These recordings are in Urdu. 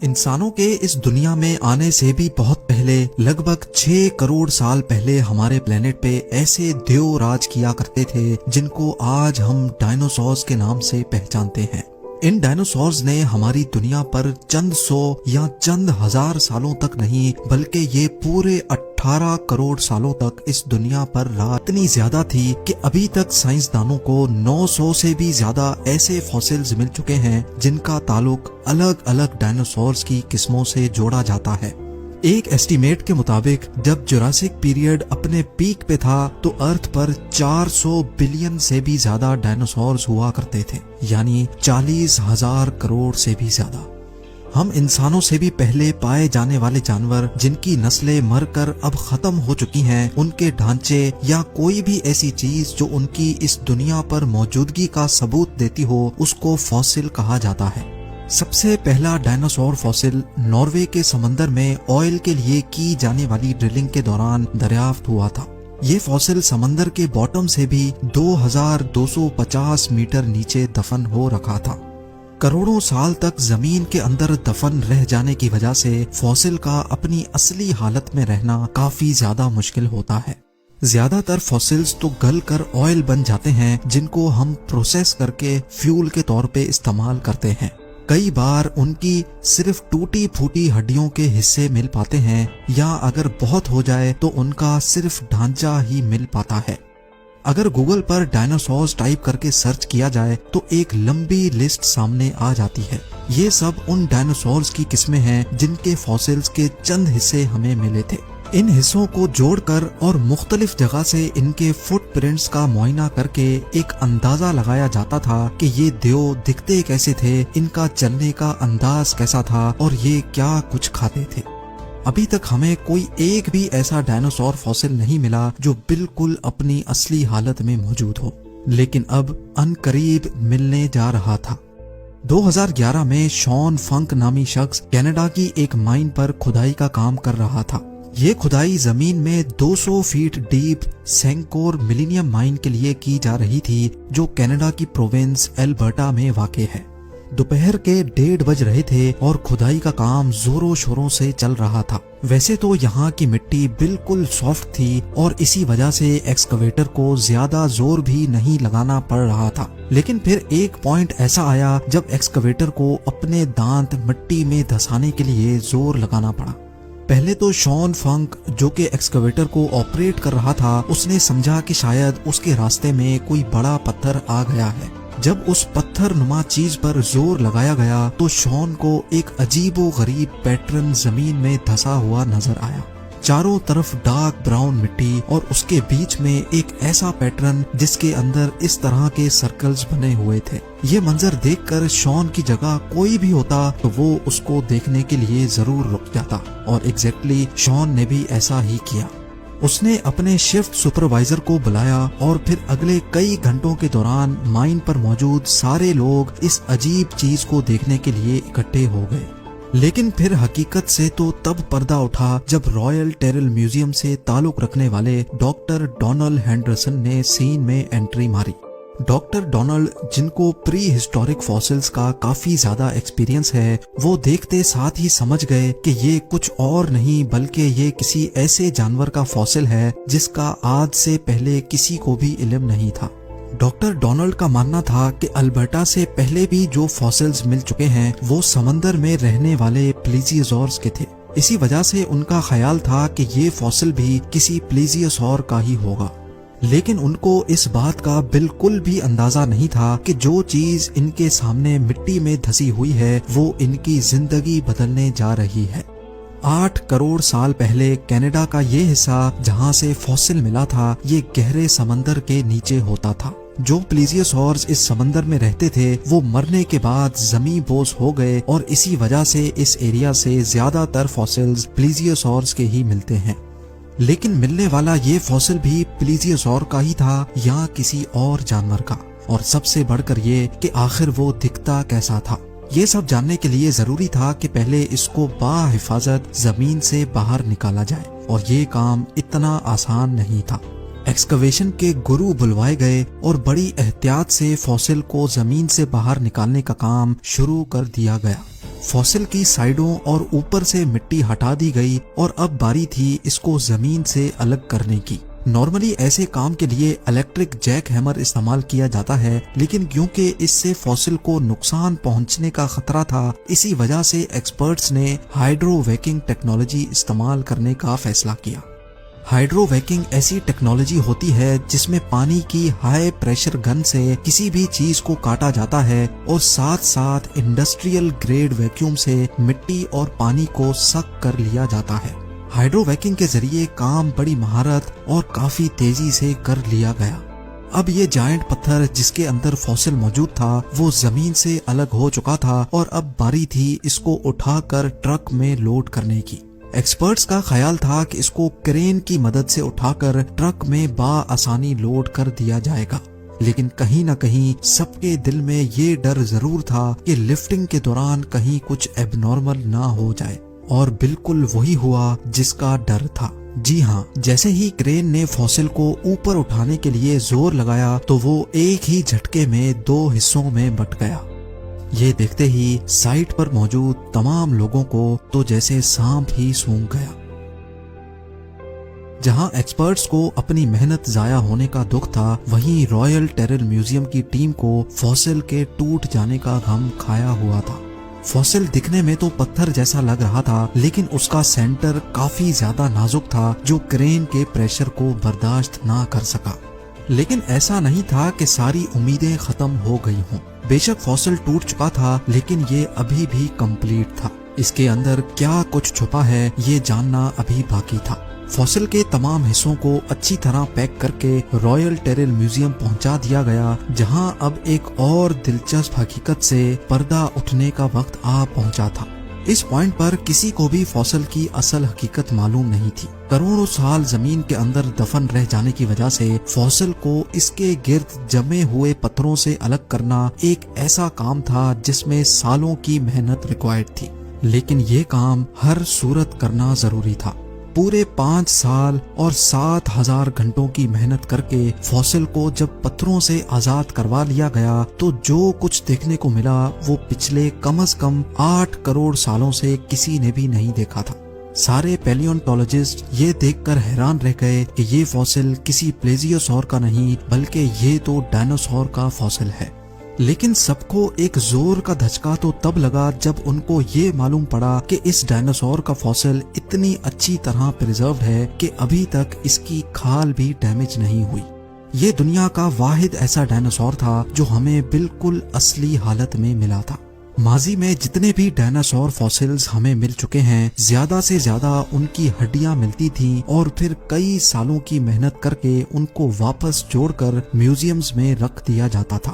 انسانوں کے اس دنیا میں آنے سے بھی بہت پہلے، لگ بھگ 6 کروڑ سال پہلے ہمارے پلینٹ پہ ایسے دیو راج کیا کرتے تھے جن کو آج ہم ڈائنوسورز کے نام سے پہچانتے ہیں۔ ان ڈائنوسورز نے ہماری دنیا پر چند سو یا چند ہزار سالوں تک نہیں بلکہ یہ پورے 18 کروڑ سالوں تک اس دنیا پر رات اتنی زیادہ تھی کہ ابھی تک سائنسدانوں کو 900 سے بھی زیادہ ایسے فوسلز مل چکے ہیں جن کا تعلق الگ الگ ڈائنوسورز کی قسموں سے جوڑا جاتا ہے۔ ایک ایسٹیمیٹ کے مطابق جب جوراسک پیریڈ اپنے پیک پہ تھا تو ارتھ پر 400 بلین سے بھی زیادہ ڈائنوسورز ہوا کرتے تھے، یعنی 40,000 کروڑ سے بھی زیادہ۔ ہم انسانوں سے بھی پہلے پائے جانے والے جانور جن کی نسلیں مر کر اب ختم ہو چکی ہیں، ان کے ڈھانچے یا کوئی بھی ایسی چیز جو ان کی اس دنیا پر موجودگی کا ثبوت دیتی ہو، اس کو فوسل کہا جاتا ہے۔ سب سے پہلا ڈائنوسور فوسل ناروے کے سمندر میں آئل کے لیے کی جانے والی ڈرلنگ کے دوران دریافت ہوا تھا۔ یہ فوسل سمندر کے باٹم سے بھی 2250 میٹر نیچے دفن ہو رکھا تھا۔ کروڑوں سال تک زمین کے اندر دفن رہ جانے کی وجہ سے فوسل کا اپنی اصلی حالت میں رہنا کافی زیادہ مشکل ہوتا ہے۔ زیادہ تر فوسلز تو گل کر آئل بن جاتے ہیں جن کو ہم پروسیس کر کے فیول کے طور پہ استعمال کرتے ہیں۔ کئی بار ان کی صرف ٹوٹی پھوٹی ہڈیوں کے حصے مل پاتے ہیں، یا اگر بہت ہو جائے تو ان کا صرف ڈھانچہ ہی مل پاتا ہے۔ اگر گوگل پر ڈائنوسورز ٹائپ کر کے سرچ کیا جائے تو ایک لمبی لسٹ سامنے آ جاتی ہے۔ یہ سب ان ڈائنوسورز کی قسمیں ہیں جن کے فوسلز کے چند حصے ہمیں ملے تھے۔ ان حصوں کو جوڑ کر اور مختلف جگہ سے ان کے فٹ پرنٹس کا معائنہ کر کے ایک اندازہ لگایا جاتا تھا کہ یہ دیو دکھتے کیسے تھے، ان کا چلنے کا انداز کیسا تھا اور یہ کیا کچھ کھاتے تھے۔ ابھی تک ہمیں کوئی ایک بھی ایسا ڈائنوسور فوسل نہیں ملا جو بالکل اپنی اصلی حالت میں موجود ہو، لیکن اب ان قریب ملنے جا رہا تھا۔ 2011 میں شان فنک نامی شخص کینیڈا کی ایک مائن پر کھدائی کا کام کر رہا تھا۔ یہ کھدائی زمین میں 200 فیٹ ڈیپ سینکور ملینیم مائن کے لیے کی جا رہی تھی جو کینیڈا کی پروونس البرٹا میں واقع ہے۔ دوپہر کے 1:30 بج رہے تھے اور کھدائی کا کام زوروں شوروں سے چل رہا تھا۔ ویسے تو یہاں کی مٹی بالکل سافٹ تھی اور اسی وجہ سے ایکسکیویٹر کو زیادہ زور بھی نہیں لگانا پڑ رہا تھا، لیکن پھر ایک پوائنٹ ایسا آیا جب ایکسکیویٹر کو اپنے دانت مٹی میں دھسانے کے لیے زور لگانا پڑا۔ پہلے تو شان فنک جو کہ ایکسکیویٹر کو آپریٹ کر رہا تھا، اس نے سمجھا کہ شاید اس کے راستے میں کوئی بڑا پتھر آ گیا ہے۔ جب اس پتھر نما چیز پر زور لگایا گیا تو شان کو ایک عجیب و غریب پیٹرن زمین میں دھسا ہوا نظر آیا۔ چاروں طرف ڈارک براؤن مٹی اور اس کے بیچ میں ایک ایسا پیٹرن جس کے اندر اس طرح کے سرکلز بنے ہوئے تھے۔ یہ منظر دیکھ کر شان کی جگہ کوئی بھی ہوتا تو وہ اس کو دیکھنے کے لیے ضرور رک جاتا، اور ایگزیکٹلی شان نے بھی ایسا ہی کیا۔ اس نے اپنے شفٹ سپروائزر کو بلایا اور پھر اگلے کئی گھنٹوں کے دوران مائن پر موجود سارے لوگ اس عجیب چیز کو دیکھنے کے لیے اکٹھے ہو گئے۔ لیکن پھر حقیقت سے تو تب پردہ اٹھا جب رائل ٹیرل میوزیم سے تعلق رکھنے والے ڈاکٹر ڈونلڈ ہینڈرسن نے سین میں انٹری ماری۔ ڈاکٹر ڈونلڈ، جن کو پری ہسٹورک فوسلز کا کافی زیادہ ایکسپیرینس ہے، وہ دیکھتے ساتھ ہی سمجھ گئے کہ یہ کچھ اور نہیں بلکہ یہ کسی ایسے جانور کا فوسل ہے جس کا آج سے پہلے کسی کو بھی علم نہیں تھا۔ ڈاکٹر ڈونلڈ کا ماننا تھا کہ البرٹا سے پہلے بھی جو فوسلز مل چکے ہیں وہ سمندر میں رہنے والے پلیزیوزورز کے تھے۔ اسی وجہ سے ان کا خیال تھا کہ یہ فوسل بھی کسی پلیزیوسور کا ہی ہوگا، لیکن ان کو اس بات کا بالکل بھی اندازہ نہیں تھا کہ جو چیز ان کے سامنے مٹی میں دھسی ہوئی ہے وہ ان کی زندگی بدلنے جا رہی ہے۔ 8 کروڑ سال پہلے کینیڈا کا یہ حصہ جہاں سے فوسل ملا تھا یہ گہرے سمندر کے نیچے ہوتا تھا۔ جو پلیزیوسورز اس سمندر میں رہتے تھے وہ مرنے کے بعد زمیں بوس ہو گئے، اور اسی وجہ سے اس ایریا سے زیادہ تر فوسلز پلیزیوسورز کے ہی ملتے ہیں۔ لیکن ملنے والا یہ فوسل بھی پلیزیوسور کا ہی تھا یا کسی اور جانور کا، اور سب سے بڑھ کر یہ کہ آخر وہ دکھتا کیسا تھا۔ یہ سب جاننے کے لیے ضروری تھا کہ پہلے اس کو بحفاظت زمین سے باہر نکالا جائے، اور یہ کام اتنا آسان نہیں تھا۔ ایکسکیویشن کے گرو بلوائے گئے اور بڑی احتیاط سے فوسل کو زمین سے باہر نکالنے کا کام شروع کر دیا گیا۔ فوسل کی سائیڈوں اور اوپر سے مٹی ہٹا دی گئی اور اب باری تھی اس کو زمین سے الگ کرنے کی۔ نارملی ایسے کام کے لیے الیکٹرک جیک ہیمر استعمال کیا جاتا ہے، لیکن کیونکہ اس سے فوسل کو نقصان پہنچنے کا خطرہ تھا، اسی وجہ سے ایکسپرٹس نے ہائیڈرو ویکنگ ٹیکنالوجی استعمال کرنے کا فیصلہ کیا۔ ہائیڈرو ویکنگ ایسی ٹیکنالوجی ہوتی ہے جس میں پانی کی ہائی پریشر گن سے کسی بھی چیز کو کاٹا جاتا ہے اور ساتھ ساتھ انڈسٹریل گریڈ ویکیوم سے مٹی اور پانی کو سک کر لیا جاتا ہے۔ ہائیڈرو ویکنگ کے ذریعے کام بڑی مہارت اور کافی تیزی سے کر لیا گیا۔ اب یہ جائنٹ پتھر جس کے اندر فوسل موجود تھا وہ زمین سے الگ ہو چکا تھا اور اب باری تھی اس کو اٹھا کر ٹرک میں لوڈ کرنے کی۔ ایکسپرٹس کا خیال تھا کہ اس کو کرین کی مدد سے اٹھا کر ٹرک میں بآسانی لوڈ کر دیا جائے گا، لیکن کہیں نہ کہیں سب کے دل میں یہ ڈر ضرور تھا کہ لفٹنگ کے دوران کہیں کچھ ایب نارمل نہ ہو جائے، اور بالکل وہی ہوا جس کا ڈر تھا۔ جی ہاں، جیسے ہی کرین نے فوسل کو اوپر اٹھانے کے لیے زور لگایا تو وہ ایک ہی جھٹکے میں 2 حصوں میں بٹ گیا۔ یہ دیکھتے ہی سائٹ پر موجود تمام لوگوں کو تو جیسے سانپ ہی سونگھ گیا۔ جہاں ایکسپرٹس کو اپنی محنت ضائع ہونے کا دکھ تھا، وہیں رائل ٹیرل میوزیم کی ٹیم کو فوسل کے ٹوٹ جانے کا غم کھایا ہوا تھا۔ فوسل دکھنے میں تو پتھر جیسا لگ رہا تھا، لیکن اس کا سینٹر کافی زیادہ نازک تھا جو کرین کے پریشر کو برداشت نہ کر سکا۔ لیکن ایسا نہیں تھا کہ ساری امیدیں ختم ہو گئی ہوں۔ بے شک فوسل ٹوٹ چکا تھا، لیکن یہ ابھی بھی کمپلیٹ تھا۔ اس کے اندر کیا کچھ چھپا ہے یہ جاننا ابھی باقی تھا۔ فوسل کے تمام حصوں کو اچھی طرح پیک کر کے رائل ٹیرل میوزیم پہنچا دیا گیا، جہاں اب ایک اور دلچسپ حقیقت سے پردہ اٹھنے کا وقت آ پہنچا تھا۔ اس پوائنٹ پر کسی کو بھی فوسل کی اصل حقیقت معلوم نہیں تھی۔ کروڑوں سال زمین کے اندر دفن رہ جانے کی وجہ سے فوسل کو اس کے گرد جمے ہوئے پتھروں سے الگ کرنا ایک ایسا کام تھا جس میں سالوں کی محنت ریکوائرڈ تھی، لیکن یہ کام ہر صورت کرنا ضروری تھا۔ پورے 5 سال اور 7,000 گھنٹوں کی محنت کر کے فوسل کو جب پتھروں سے آزاد کروا لیا گیا تو جو کچھ دیکھنے کو ملا وہ پچھلے کم از کم 8 کروڑ سالوں سے کسی نے بھی نہیں دیکھا تھا۔ سارے پیلیونٹولوجسٹ یہ دیکھ کر حیران رہ گئے کہ یہ فوسل کسی پلیزیوسور کا نہیں بلکہ یہ تو ڈائنوسور کا فوسل ہے۔ لیکن سب کو ایک زور کا دھچکا تو تب لگا جب ان کو یہ معلوم پڑا کہ اس ڈائنوسور کا فوسل اتنی اچھی طرح پریزروڈ ہے کہ ابھی تک اس کی کھال بھی ڈیمیج نہیں ہوئی۔ یہ دنیا کا واحد ایسا ڈائنوسور تھا جو ہمیں بالکل اصلی حالت میں ملا تھا۔ ماضی میں جتنے بھی ڈائنوسور فوسلز ہمیں مل چکے ہیں، زیادہ سے زیادہ ان کی ہڈیاں ملتی تھیں اور پھر کئی سالوں کی محنت کر کے ان کو واپس جوڑ کر میوزیمز میں رکھ دیا جاتا تھا۔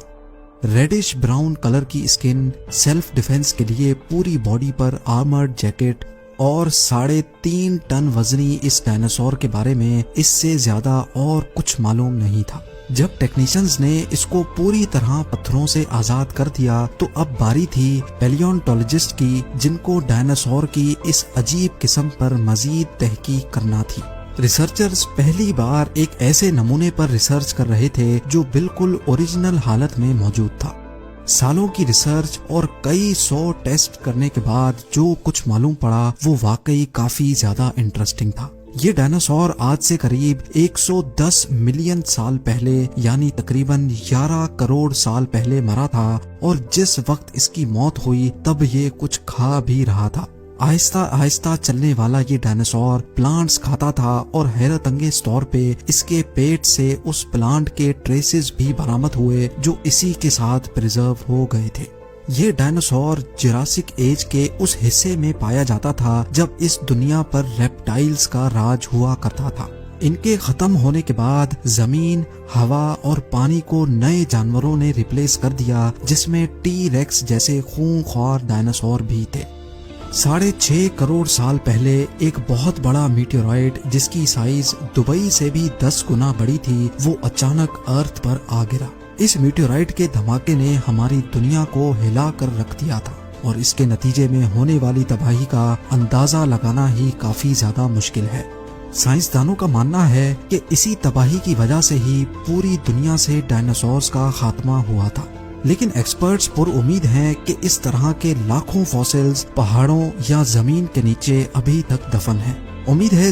ریڈش براؤن کلر کی اسکن، سیلف ڈیفنس کے لیے پوری باڈی پر آرمرڈ جیکٹ اور 3.5 ٹن وزنی اس ڈائنوسور کے بارے میں اس سے زیادہ اور کچھ معلوم نہیں تھا۔ جب ٹیکنیشینز نے اس کو پوری طرح پتھروں سے آزاد کر دیا تو اب باری تھی پیلیونٹولوجسٹ کی، جن کو ڈائنوسور کی اس عجیب قسم پر مزید تحقیق کرنا تھی۔ ریسرچرز پہلی بار ایک ایسے نمونے پر ریسرچ کر رہے تھے جو بالکل اوریجنل حالت میں موجود تھا۔ سالوں کی ریسرچ اور کئی 100 ٹیسٹ کرنے کے بعد جو کچھ معلوم پڑا وہ واقعی کافی زیادہ انٹرسٹنگ تھا۔ یہ ڈائنوسور آج سے قریب 110 ملین سال پہلے یعنی تقریباً 11 کروڑ سال پہلے مرا تھا، اور جس وقت اس کی موت ہوئی تب یہ کچھ کھا بھی رہا تھا۔ آہستہ آہستہ چلنے والا یہ ڈائنوسور پلانٹس کھاتا تھا اور حیرت انگیز طور پہ اس کے پیٹ سے اس پلانٹ کے ٹریسز بھی برآمد ہوئے جو اسی کے ساتھ پریزرو ہو گئے تھے۔ یہ ڈائنوسور جراسک ایج کے اس حصے میں پایا جاتا تھا جب اس دنیا پر ریپٹائلز کا راج ہوا کرتا تھا۔ ان کے ختم ہونے کے بعد زمین، ہوا اور پانی کو نئے جانوروں نے ریپلیس کر دیا، جس میں ٹی ریکس جیسے خونخوار ڈائنوسور بھی تھے۔ 6.5 کروڑ سال پہلے ایک بہت بڑا میٹیورائٹ جس کی سائز دبئی سے بھی 10 گنا بڑی تھی وہ اچانک ارتھ پر آ گرا۔ اس میٹیورائٹ کے دھماکے نے ہماری دنیا کو ہلا کر رکھ دیا تھا، اور اس کے نتیجے میں ہونے والی تباہی کا اندازہ لگانا ہی کافی زیادہ مشکل ہے۔ سائنسدانوں کا ماننا ہے کہ اسی تباہی کی وجہ سے ہی پوری دنیا سے ڈائنوسورز کا خاتمہ ہوا تھا۔ لیکن ایکسپرٹس پر امید ہیں کہ اس طرح کے لاکھوں فوسلز پہاڑوں یا زمین کے نیچے ابھی تک دفن ہیں۔ امید ہے